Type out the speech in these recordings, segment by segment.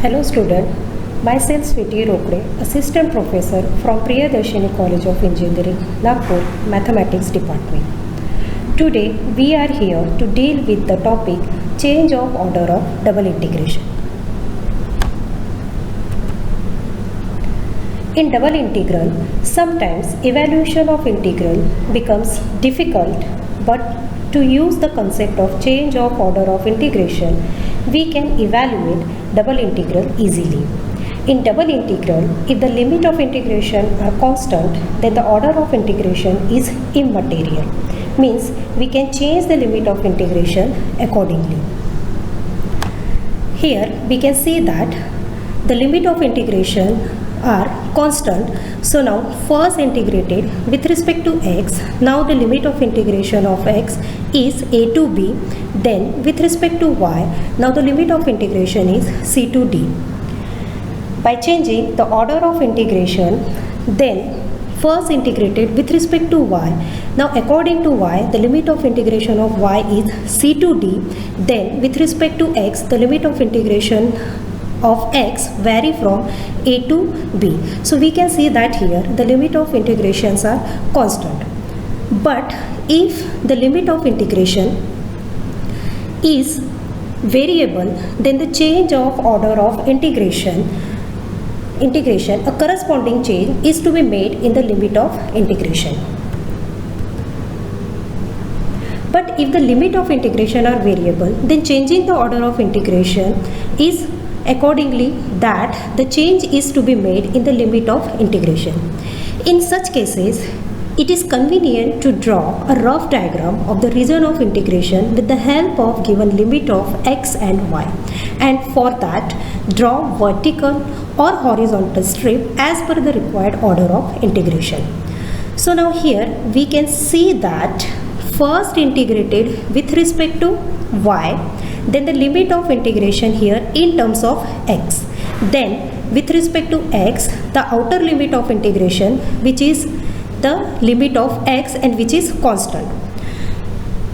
Hello student, myself Switi Rokde, Assistant Professor from Priyadarshini College of Engineering, Nagpur, Mathematics Department. Today we are here to deal with the topic change of order of double integration. In double integral, sometimes evaluation of integral becomes difficult, but to use the concept of change of order of integration, we can evaluate double integral easily. In double integral, if the limit of integration are constant, then the order of integration is immaterial. Means we can change the limit of integration accordingly. Here we can see that the limit of integration are constant. So now first integrated with respect to x. Now the limit of integration of x is a to b. Then with respect to y, now the limit of integration is c to d. By changing the order of integration, then first integrated with respect to y. Now according to y, the limit of integration of y is c to d. Then with respect to x, the limit of integration of x vary from a to b. So we can see that here the limit of integrations are constant. But if the limit of integration is variable, then the change of order of integration, a corresponding change is to be made in the limit of integration. But if the limit of integration are variable, then changing the order of integration is accordingly that the change is to be made in the limit of integration. In such cases, it is convenient to draw a rough diagram of the region of integration with the help of given limit of x and y, and for that draw vertical or horizontal strip as per the required order of integration. So now here we can see that first integrated with respect to y, then the limit of integration here in terms of x. Then with respect to x, the outer limit of integration, which is the limit of x and which is constant.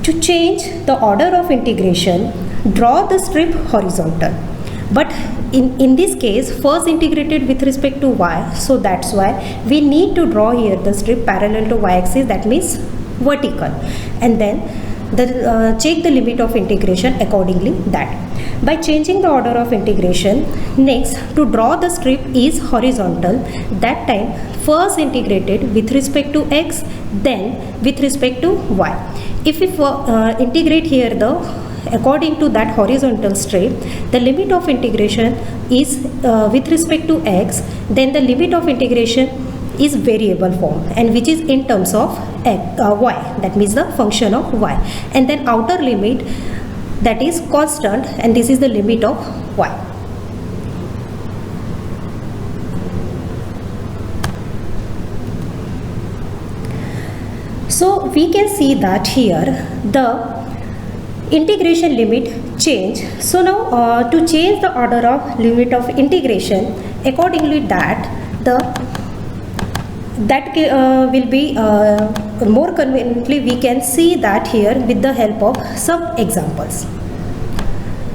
To change the order of integration, draw the strip horizontal. But in this case, first integrated with respect to y, so that's why we need to draw here the strip parallel to y-axis, that means vertical, and then check the limit of integration accordingly that. By changing the order of integration, next to draw the strip is horizontal. That time first integrated with respect to x, then with respect to y. If we integrate here according to that horizontal strip, the limit of integration is with respect to x, then the limit of integration is variable form, and which is in terms of y, that means the function of y, and then outer limit, that is constant, and this is the limit of y. So we can see that here the integration limit change. So now to change the order of limit of integration, accordingly that will be more conveniently we can see that here with the help of some examples.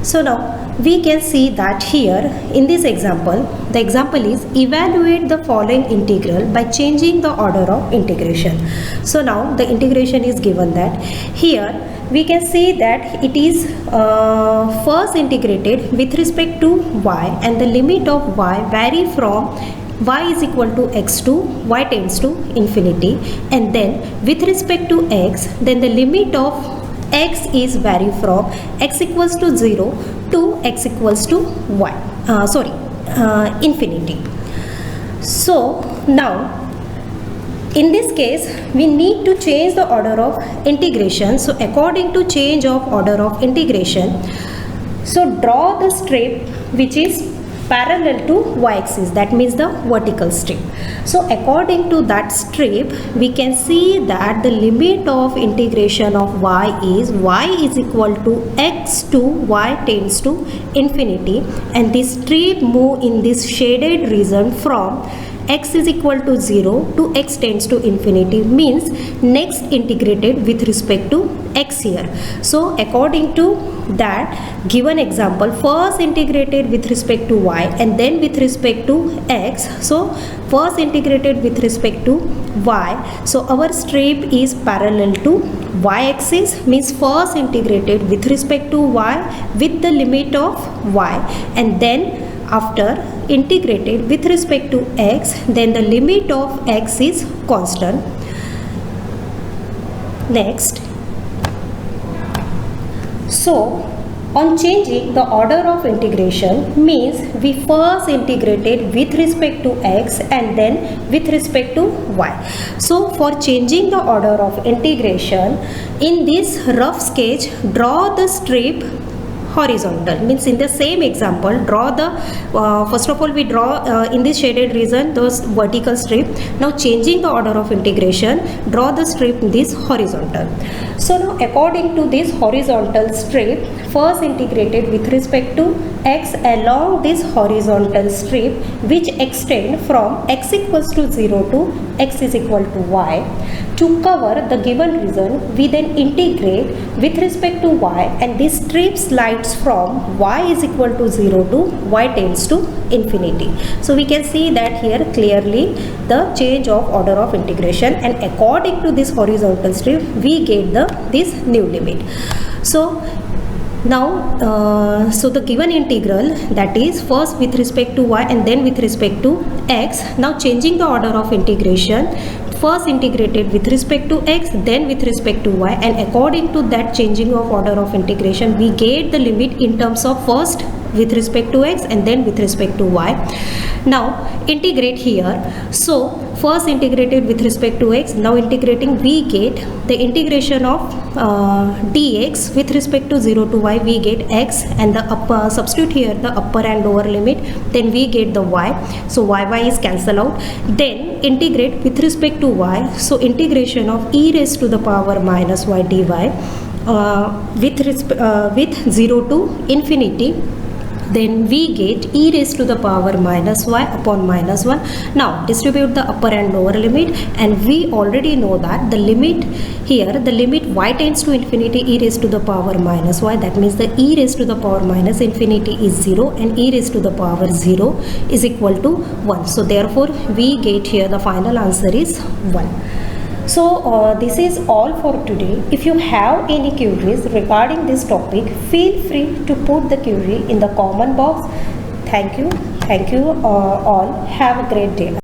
So now we can see that here in this example, the example is evaluate the following integral by changing the order of integration. So now the integration is given that here we can see that it is first integrated with respect to y, and the limit of y vary from y is equal to x to y tends to infinity, and then with respect to x, then the limit of x is vary from x equals to 0 to x equals to y, infinity. So now in this case we need to change the order of integration. So according to change of order of integration, so draw the strip which is parallel to y-axis, that means the vertical strip. So according to that strip, we can see that the limit of integration of y is equal to x to y tends to infinity, and this strip move in this shaded region from x is equal to 0 to x tends to infinity, means next integrated with respect to x here. So according to that given example, first integrated with respect to y and then with respect to x. So first integrated with respect to y, so our strip is parallel to y-axis, means first integrated with respect to y with the limit of y, and then after integrated with respect to x, then the limit of x is constant. Next, so on changing the order of integration means we first integrated with respect to x and then with respect to y. So for changing the order of integration, in this rough sketch draw the strip horizontal, means in the same example draw the first of all we draw in this shaded region those vertical strip. Now changing the order of integration, draw the strip this horizontal. So now according to this horizontal strip, first integrated with respect to x along this horizontal strip which extend from x equals to 0 to x is equal to y. To cover the given region, we then integrate with respect to y, and this strip slides from y is equal to 0 to y tends to infinity. So we can see that here clearly the change of order of integration, and according to this horizontal strip we get this new limit. So now so the given integral, that is first with respect to y and then with respect to x. Now changing the order of integration, first integrated with respect to x then with respect to y, and according to that changing of order of integration we get the limit in terms of first with respect to x and then with respect to y. Now integrate here. So first integrated with respect to x, now integrating we get the integration of dx with respect to 0 to y, we get x, and the upper substitute here the upper and lower limit, then we get the y. So y is cancel out. Then integrate with respect to y, so integration of e raised to the power minus y dy with 0 to infinity, then we get e raised to the power minus y upon minus 1. Now distribute the upper and lower limit, and we already know that the limit here, the limit y tends to infinity e raised to the power minus y, that means the e raised to the power minus infinity is 0 and e raised to the power 0 is equal to 1. So therefore we get here the final answer is 1. So this is all for today. If you have any queries regarding this topic, feel free to put the query in the comment box. Thank you all. Have a great day.